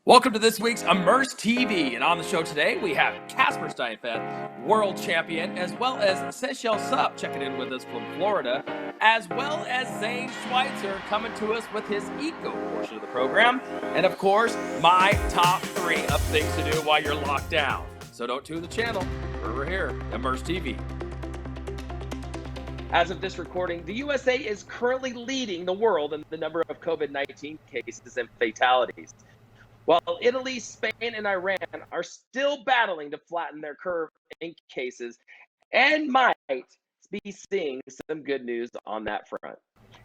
Welcome to this week's Immersed TV, and on the show today we have Casper Steinfest, world champion, as well as Seychelle SUP checking in with us from Florida, as well as Zane Schweitzer coming to us with his eco portion of the program, and of course my top 3 of things to do while you're locked down. So don't tune the channel, we're here, Immersed TV. As of this recording, the USA is currently leading the world in the number of COVID-19 cases and fatalities, while Italy, Spain, and Iran are still battling to flatten their curve in cases and might be seeing some good news on that front.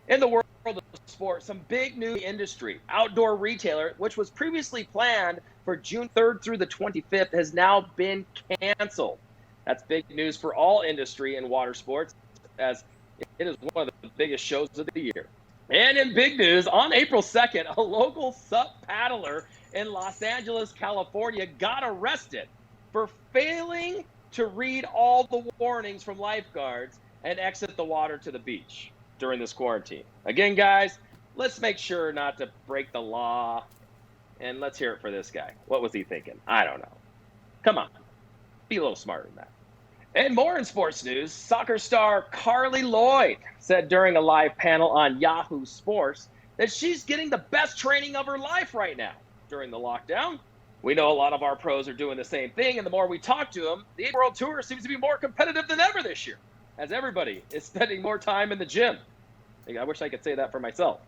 In the world of sports, some big new industry. Outdoor retailer, which was previously planned for June 3rd through the 25th, has now been canceled. That's big news for all industry in water sports, as it is one of the biggest shows of the year. And in big news, on April 2nd, a local SUP paddler in Los Angeles, California, got arrested for failing to read all the warnings from lifeguards and exit the water to the beach during this quarantine. Again, guys, let's make sure not to break the law. And let's hear it for this guy. What was he thinking? I don't know. Come on. Be a little smarter than that. And more in sports news, soccer star Carli Lloyd said during a live panel on Yahoo Sports that she's getting the best training of her life right now during the lockdown. We know a lot of our pros are doing the same thing, and the more we talk to them, the World Tour seems to be more competitive than ever this year, as everybody is spending more time in the gym. I wish I could say that for myself.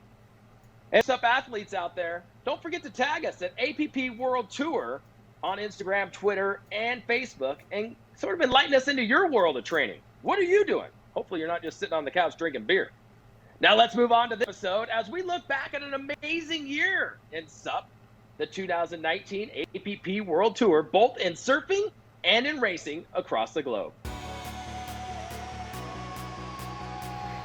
And SUP athletes out there, don't forget to tag us at APP World Tour on Instagram, Twitter, and Facebook, and sort of enlighten us into your world of training. What are you doing? Hopefully you're not just sitting on the couch drinking beer. Now let's move on to this episode as we look back at an amazing year in SUP, the 2019 APP World Tour, both in surfing and in racing across the globe.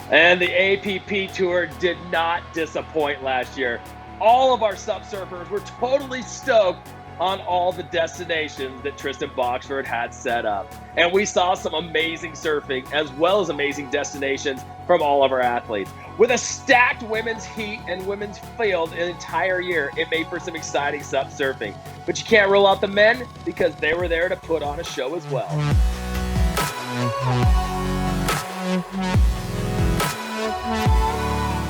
And the APP Tour did not disappoint last year. All of our SUP surfers were totally stoked on all the destinations that Tristan Boxford had set up. And we saw some amazing surfing as well as amazing destinations from all of our athletes. With a stacked women's heat and women's field an entire year, it made for some exciting SUP surfing. But you can't rule out the men because they were there to put on a show as well.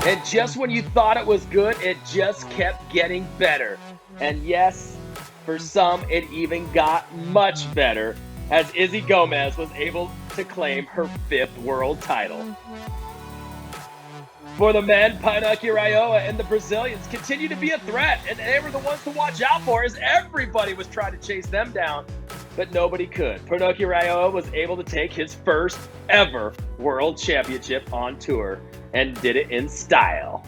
And just when you thought it was good, it just kept getting better. And yes, for some, it even got much better as Izzy Gomez was able to claim her 5th world title. For the men, Pinocchio Raioa and the Brazilians continue to be a threat, and they were the ones to watch out for as everybody was trying to chase them down, but nobody could. Pinocchio Raioa was able to take his first ever world championship on tour and did it in style.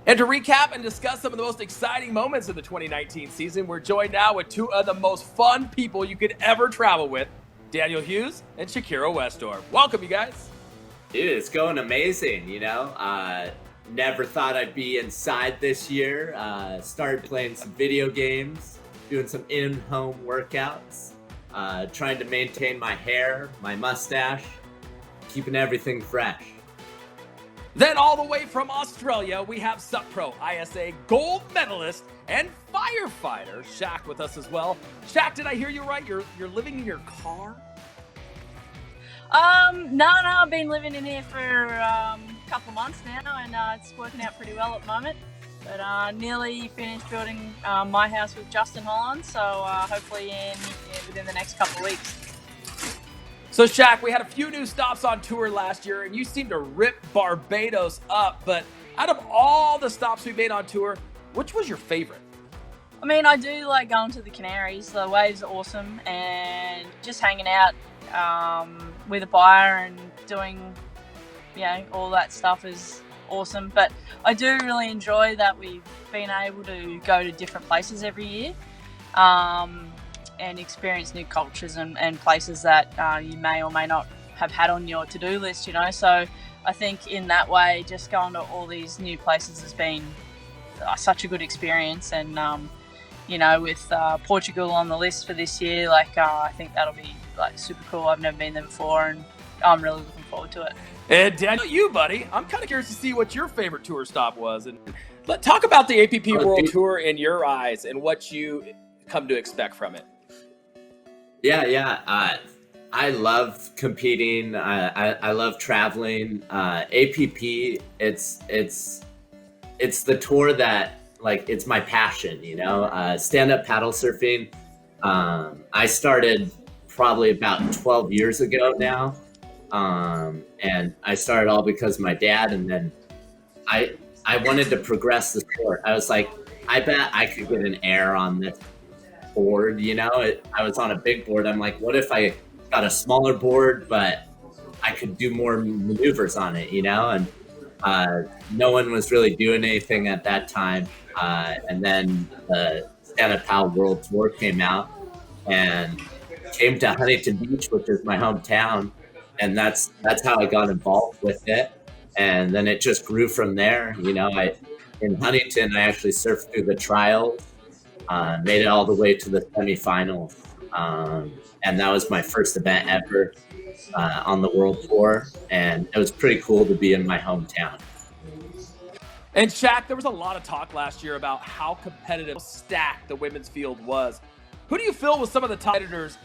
And to recap and discuss some of the most exciting moments of the 2019 season, we're joined now with 2 of the most fun people you could ever travel with, Daniel Hughes and Shakira Westdorp. Welcome, you guys. Dude, it's going amazing, you know. Never thought I'd be inside this year. Started playing some video games, doing some in-home workouts, trying to maintain my hair, my mustache, keeping everything fresh. Then all the way from Australia, we have SUP Pro ISA gold medalist and firefighter Shaq with us as well. Shaq, did I hear you right? You're living in your car? No, I've been living in here for a couple of months now, and it's working out pretty well at the moment. But nearly finished building my house with Justin Holland, so hopefully within the next couple of weeks. So, Shaq, we had a few new stops on tour last year, and you seemed to rip Barbados up. But out of all the stops we made on tour, which was your favorite? I mean, I do like going to the Canaries. The waves are awesome, and just hanging out with a fire and doing, all that stuff is awesome. But I do really enjoy that we've been able to go to different places every year. And experience new cultures and places that you may or may not have had on your to-do list, you know. So I think in that way, just going to all these new places has been such a good experience. And, with Portugal on the list for this year, I think that'll be super cool. I've never been there before, and I'm really looking forward to it. And Daniel, you, buddy, I'm kind of curious to see what your favorite tour stop was. And talk about the APP World Tour in your eyes and what you come to expect from it. Yeah. I love competing. I love traveling. APP, it's the tour that, like, it's my passion, you know. Stand-up paddle surfing. I started probably about 12 years ago now. And I started all because of my dad, and then I wanted to progress the sport. I was like, I bet I could get an air on this board, you know. I was on a big board. I'm like, what if I got a smaller board, but I could do more maneuvers on it, you know? And no one was really doing anything at that time. And then the Stand-Up Paddle World Tour came out and came to Huntington Beach, which is my hometown. And that's how I got involved with it. And then it just grew from there. You know, in Huntington, I actually surfed through the trials, made it all the way to the semifinals. And that was my first event ever on the World Tour. And it was pretty cool to be in my hometown. And Shaq, there was a lot of talk last year about how competitive, stacked the women's field was. Who do you feel was some of the top competitors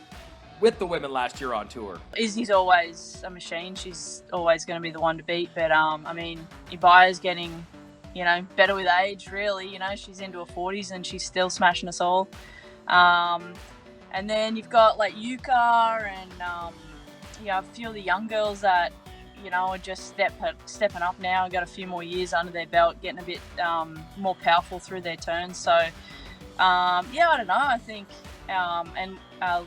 with the women last year on tour? Izzy's always a machine. She's always going to be the one to beat. But, I mean, Ibaya's getting, you know, better with age, really. You know, she's into her 40s and she's still smashing us all. And then you've got, like, Yuka and, a few of the young girls that, you know, are just stepping up now. Got a few more years under their belt, getting a bit more powerful through their turns. So, I don't know. I think, and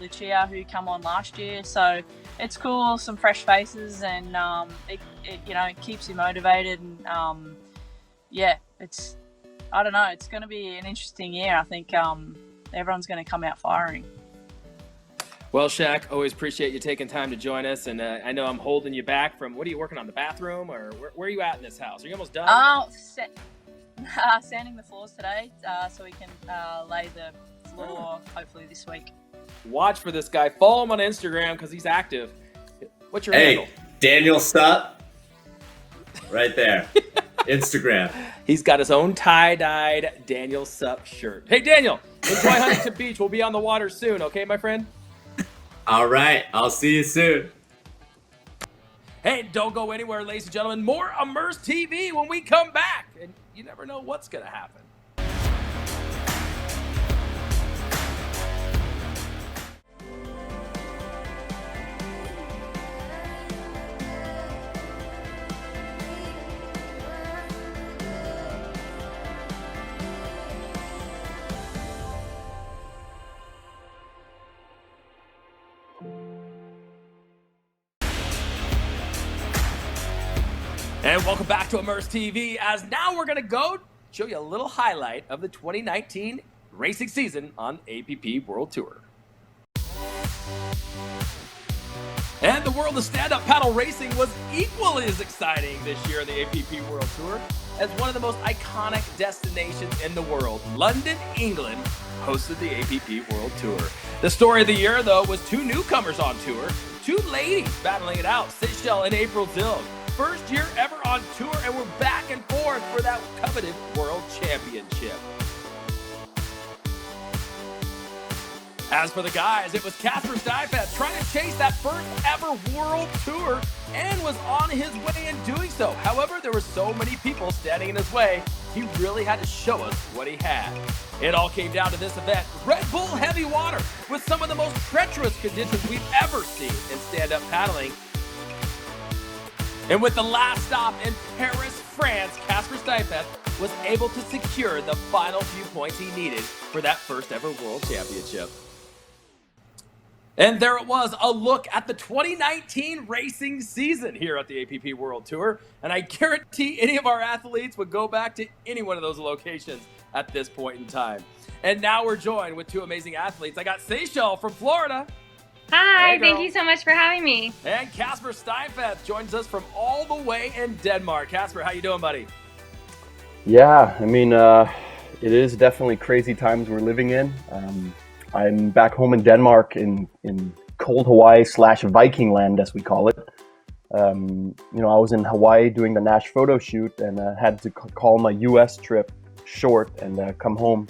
Lucia, who come on last year. So it's cool, some fresh faces, and it keeps you motivated. And I don't know. It's going to be an interesting year. I think everyone's going to come out firing. Well, Shaq, always appreciate you taking time to join us. And I know I'm holding you back from, what are you working on, the bathroom? Or where are you at in this house? Are you almost done? Sanding the floors today so we can lay the floor hopefully this week. Watch for this guy. Follow him on Instagram because he's active. What's your handle? Daniel SUP. Right there. Instagram. He's got his own tie-dyed Daniel SUP shirt. Hey, Daniel, enjoy Huntington Beach. We'll be on the water soon, okay, my friend? All right. I'll see you soon. Hey, don't go anywhere, ladies and gentlemen. More Immersed TV when we come back. And you never know what's going to happen. And welcome back to Immersed TV, as now we're going to go show you a little highlight of the 2019 racing season on APP World Tour. And the world of stand-up paddle racing was equally as exciting this year on the APP World Tour as one of the most iconic destinations in the world. London, England hosted the APP World Tour. The story of the year, though, was two newcomers on tour, two ladies battling it out, Seychelle and April Zilg. First year ever on tour, and we're back and forth for that coveted world championship. As for the guys, it was Casper Steinfest trying to chase that first ever world tour and was on his way in doing so. However, there were so many people standing in his way, he really had to show us what he had. It all came down to this event, Red Bull heavy water, with some of the most treacherous conditions we've ever seen in stand-up paddling. And with the last stop in Paris, France, Casper Steinfest was able to secure the final few points he needed for that first ever world championship. And there it was, a look at the 2019 racing season here at the APP World Tour. And I guarantee any of our athletes would go back to any one of those locations at this point in time. And now we're joined with two amazing athletes. I got Seychelle from Florida. Hi, Hey, thank girl. you so much for having me. And Casper Steinfath joins us from all the way in Denmark. Casper, how you doing, buddy? Yeah, I mean, it is definitely crazy times we're living in. I'm back home in Denmark in cold Hawaii / Viking land, as we call it. I was in Hawaii doing the Nash photo shoot and had to call my US trip short and come home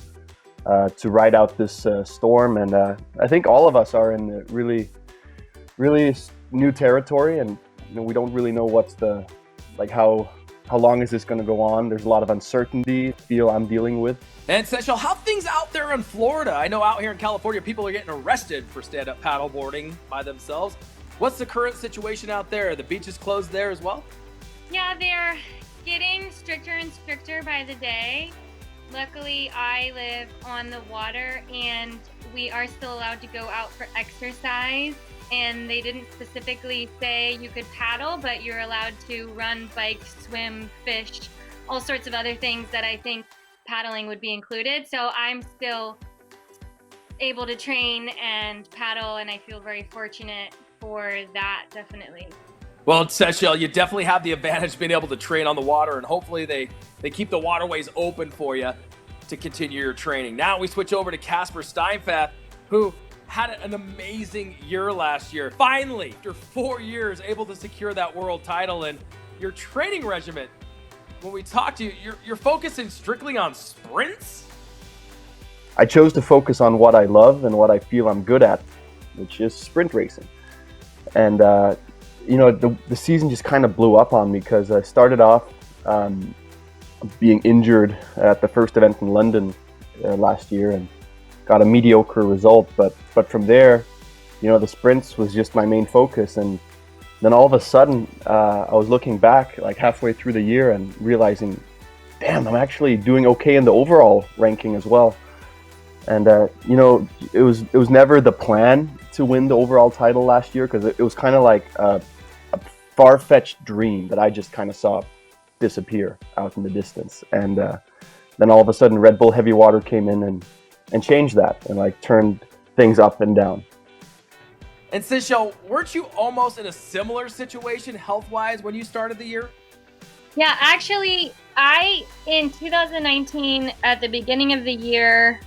to ride out this storm. And I think all of us are in really, really new territory, and we don't really know what's how long is this going to go on. There's a lot of uncertainty I'm dealing with. And Seychelle, how things out there in Florida? I know out here in California, people are getting arrested for stand-up paddleboarding by themselves. What's the current situation out there? Are the beaches closed there as well? Yeah, they're getting stricter and stricter by the day. Luckily, I live on the water and we are still allowed to go out for exercise. And they didn't specifically say you could paddle, but you're allowed to run, bike, swim, fish, all sorts of other things that I think paddling would be included. So I'm still able to train and paddle, and I feel very fortunate for that, definitely. Well, Seychelle, you definitely have the advantage being able to train on the water, and hopefully they keep the waterways open for you to continue your training. Now we switch over to Casper Steinfath, who had an amazing year last year. Finally, after 4 years, able to secure that world title. And your training regimen, when we talk to you, you're focusing strictly on sprints? I chose to focus on what I love and what I feel I'm good at, which is sprint racing. And the season just kind of blew up on me because I started off being injured at the first event in London last year and got a mediocre result. But from there, the sprints was just my main focus. And then all of a sudden, I was looking back like halfway through the year and realizing, damn, I'm actually doing okay in the overall ranking as well. And it was never the plan to win the overall title last year because it was kind of like a far-fetched dream that I just kind of saw disappear out in the distance. And then all of a sudden, Red Bull Heavy Water came in and changed that and like turned things up and down. And Seychelle, weren't you almost in a similar situation health-wise when you started the year? Yeah, actually, in 2019, at the beginning of the year,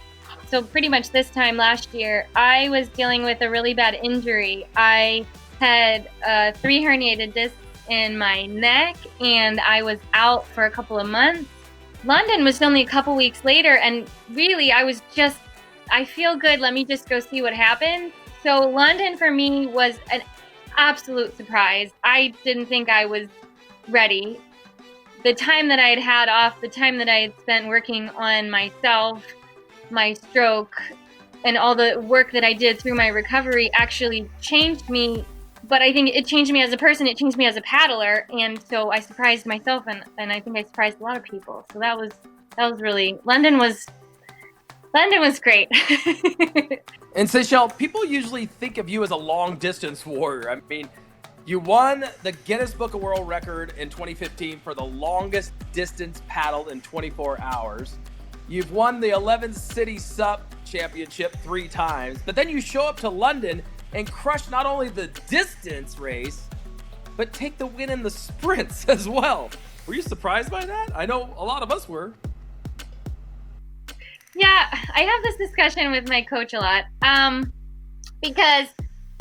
so pretty much this time last year, I was dealing with a really bad injury. I had 3 herniated discs in my neck, and I was out for a couple of months. London was only a couple weeks later, and really, I feel good, let me just go see what happened. So London for me was an absolute surprise. I didn't think I was ready. The time that I had off, the time that I had spent working on myself, my stroke, and all the work that I did through my recovery actually changed me. But I think it changed me as a person, it changed me as a paddler, and so I surprised myself, and I think I surprised a lot of people. So that was really, London was great. And Seychelle, people usually think of you as a long distance warrior. I mean, you won the Guinness Book of World Record in 2015 for the longest distance paddled in 24 hours. You've won the 11 City SUP Championship 3 times, but then you show up to London and crush not only the distance race, but take the win in the sprints as well. Were you surprised by that? I know a lot of us were. Yeah, I have this discussion with my coach a lot because,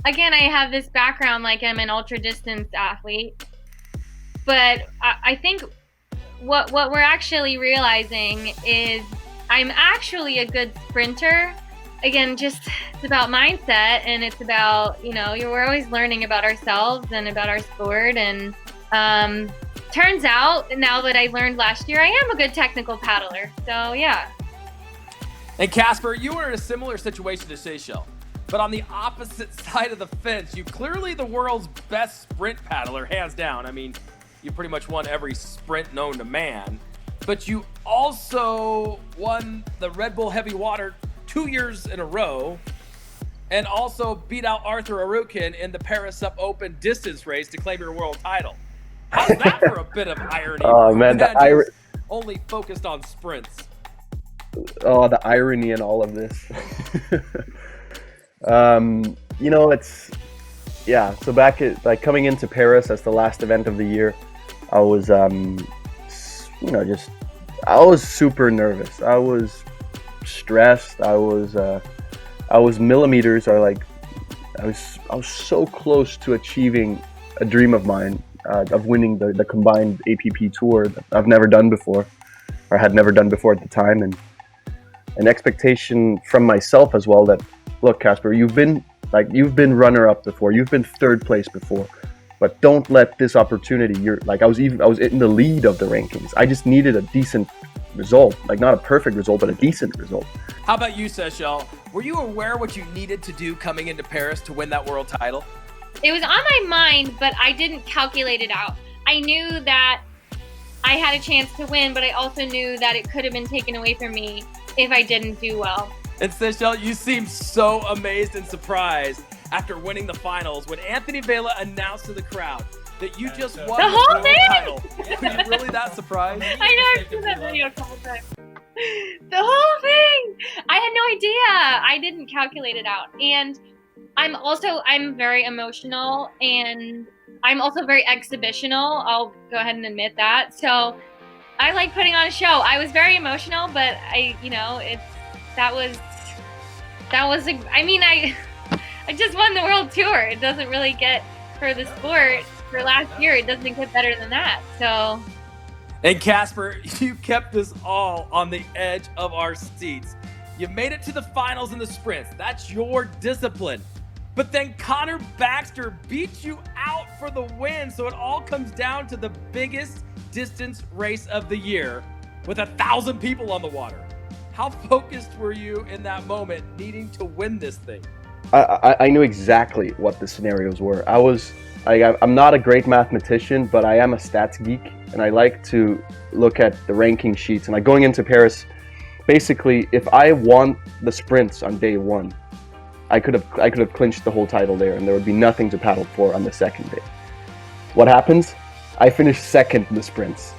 again, I have this background like I'm an ultra distance athlete, but I think what we're actually realizing is I'm actually a good sprinter. Again, just it's about mindset, and it's about, we're always learning about ourselves and about our sport. And turns out, now that I learned last year, I am a good technical paddler. So, yeah. And Casper, you were in a similar situation to Seychelle, but on the opposite side of the fence. You clearly the world's best sprint paddler, hands down. I mean, you pretty much won every sprint known to man, but you also won the Red Bull Heavy Water 2 years in a row, and also beat out Arthur Arukin in the Paris SUP Open distance race to claim your world title. How's that for a bit of irony? Oh man, the only focused on sprints. Oh, the irony in all of this. So back at coming into Paris as the last event of the year, I was I was super nervous. I was stressed. I was millimeters, or like I was so close to achieving a dream of mine of winning the combined APP tour that I've never done before, or had never done before at the time, and an expectation from myself as well that, look, Casper, you've been runner-up before, you've been third place before, but don't let this opportunity. I was in the lead of the rankings. I just needed a decent result, like not a perfect result, but a decent result. How about you, Seychelle? Were you aware what you needed to do coming into Paris to win that world title? It was on my mind, but I didn't calculate it out. I knew that I had a chance to win, but I also knew that it could have been taken away from me if I didn't do well. And Seychelle, you seemed so amazed and surprised after winning the finals when Anthony Vela announced to the crowd that you just won the whole world thing. title. Were you really that surprised? I know, I've seen that video a couple times. The whole thing! I had no idea. I didn't calculate it out. And I'm very emotional, and I'm also very exhibitional. I'll go ahead and admit that. So I like putting on a show. I was very emotional, but I just won the world tour. It doesn't really get, for the sport, for last year, it doesn't get better than that. So. And Casper, you kept us all on the edge of our seats. You made it to the finals in the sprints. That's your discipline. But then Connor Baxter beat you out for the win. So it all comes down to the biggest distance race of the year with 1,000 people on the water. How focused were you in that moment needing to win this thing? I knew exactly what the scenarios were. I'm not a great mathematician, but I am a stats geek, and I like to look at the ranking sheets. And going into Paris, basically, if I won the sprints on day one, I could have clinched the whole title there, and there would be nothing to paddle for on the second day. What happens? I finished second in the sprints.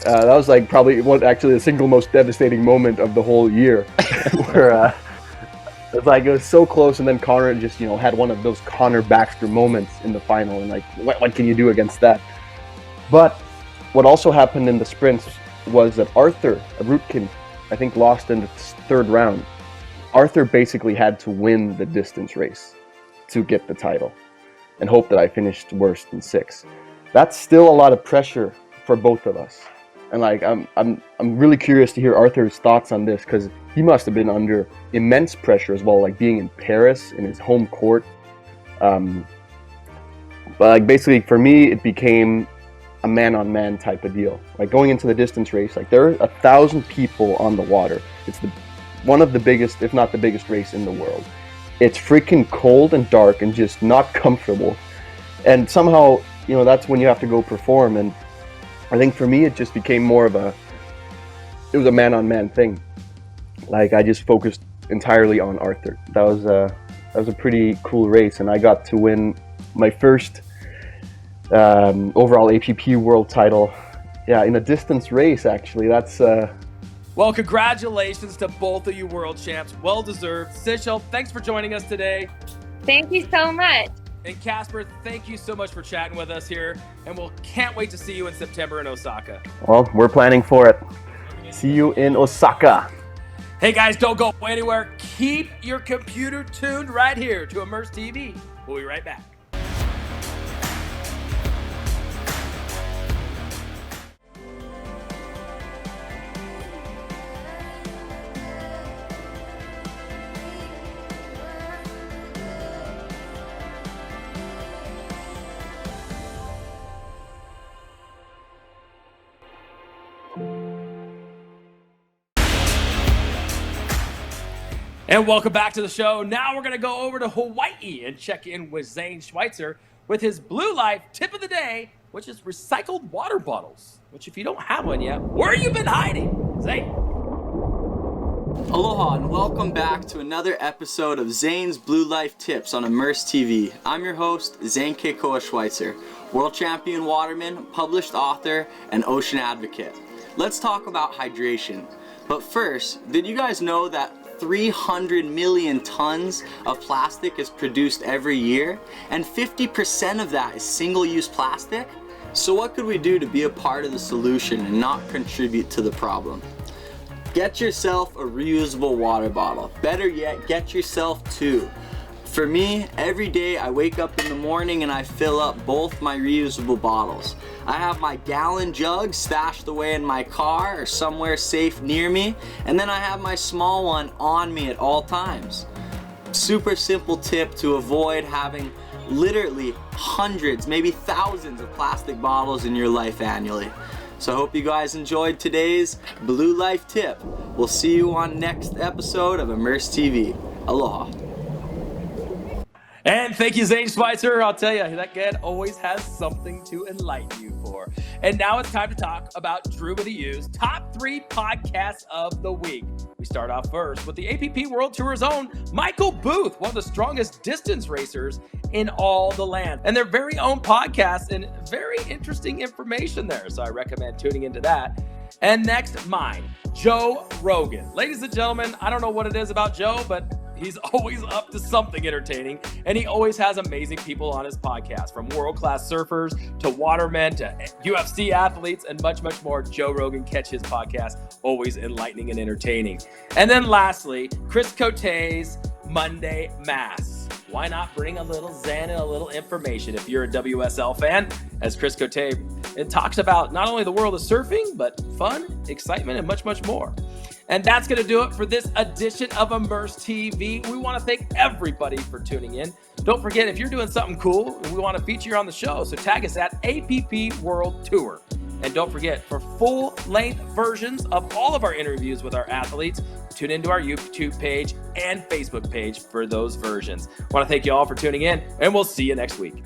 That was probably the single most devastating moment of the whole year, where it was so close, and then Connor just had one of those Connor Baxter moments in the final, and what can you do against that? But what also happened in the sprints was that Arthur Rutkin, I think, lost in the third round. Arthur basically had to win the distance race to get the title, and hope that I finished worse than 6. That's still a lot of pressure for both of us. And I'm really curious to hear Arthur's thoughts on this, because he must have been under immense pressure as well, being in Paris in his home court. But basically for me, it became a man-on-man type of deal. Going into the distance race, there are 1,000 people on the water. It's one of the biggest, if not the biggest, race in the world. It's freaking cold and dark and just not comfortable. And somehow, that's when you have to go perform. And I think for me, it just became more of it was a man-on-man thing. I just focused entirely on Arthur. That was a pretty cool race, and I got to win my first overall APP world title. Yeah, in a distance race, actually. That's Well, congratulations to both of you world champs. Well deserved. Seychelle, thanks for joining us today. Thank you so much. And Casper, thank you so much for chatting with us here. And we'll can't wait to see you in September in Osaka. Well, we're planning for it. See you in Osaka. Hey guys, don't go anywhere. Keep your computer tuned right here to Immersed TV. We'll be right back. And welcome back to the show. Now we're going to go over to Hawaii and check in with Zane Schweitzer with his Blue Life tip of the day, which is recycled water bottles. Which, if you don't have one yet, where have you been hiding? Zane. Aloha and welcome back to another episode of Zane's Blue Life Tips on Immersed TV. I'm your host, Zane Kekoa Schweitzer, world champion waterman, published author, and ocean advocate. Let's talk about hydration. But first, did you guys know that 300 million tons of plastic is produced every year, and 50% of that is single-use plastic? So what could we do to be a part of the solution and not contribute to the problem? Get yourself a reusable water bottle. Better yet, get yourself 2. For me, every day I wake up in the morning and I fill up both my reusable bottles. I have my gallon jug stashed away in my car or somewhere safe near me, and then I have my small one on me at all times. Super simple tip to avoid having literally hundreds, maybe thousands of plastic bottles in your life annually. So I hope you guys enjoyed today's Blue Life tip. We'll see you on next episode of Immersed TV. Aloha. And thank you, Zane Schweitzer. I'll tell you, that guy always has something to enlighten you for. And now it's time to talk about Dreu Murin's top 3 podcasts of the week. We start off first with the APP World Tour's own Michael Booth, one of the strongest distance racers in all the land. And their very own podcast and very interesting information there. So I recommend tuning into that. And next, mine, Joe Rogan. Ladies and gentlemen, I don't know what it is about Joe, but he's always up to something entertaining, and he always has amazing people on his podcast, from world-class surfers to watermen to UFC athletes and much, much more. Joe Rogan, catch his podcast, always enlightening and entertaining. And then lastly, Chris Cote's Monday Mass. Why not bring a little zen and a little information if you're a WSL fan? As Chris Cote, it talks about not only the world of surfing, but fun, excitement, and much, much more. And that's going to do it for this edition of Immersed TV. We want to thank everybody for tuning in. Don't forget, if you're doing something cool and we want to feature you on the show, so tag us at APP World Tour. And don't forget, for full-length versions of all of our interviews with our athletes, tune into our YouTube page and Facebook page for those versions. I want to thank you all for tuning in, and we'll see you next week.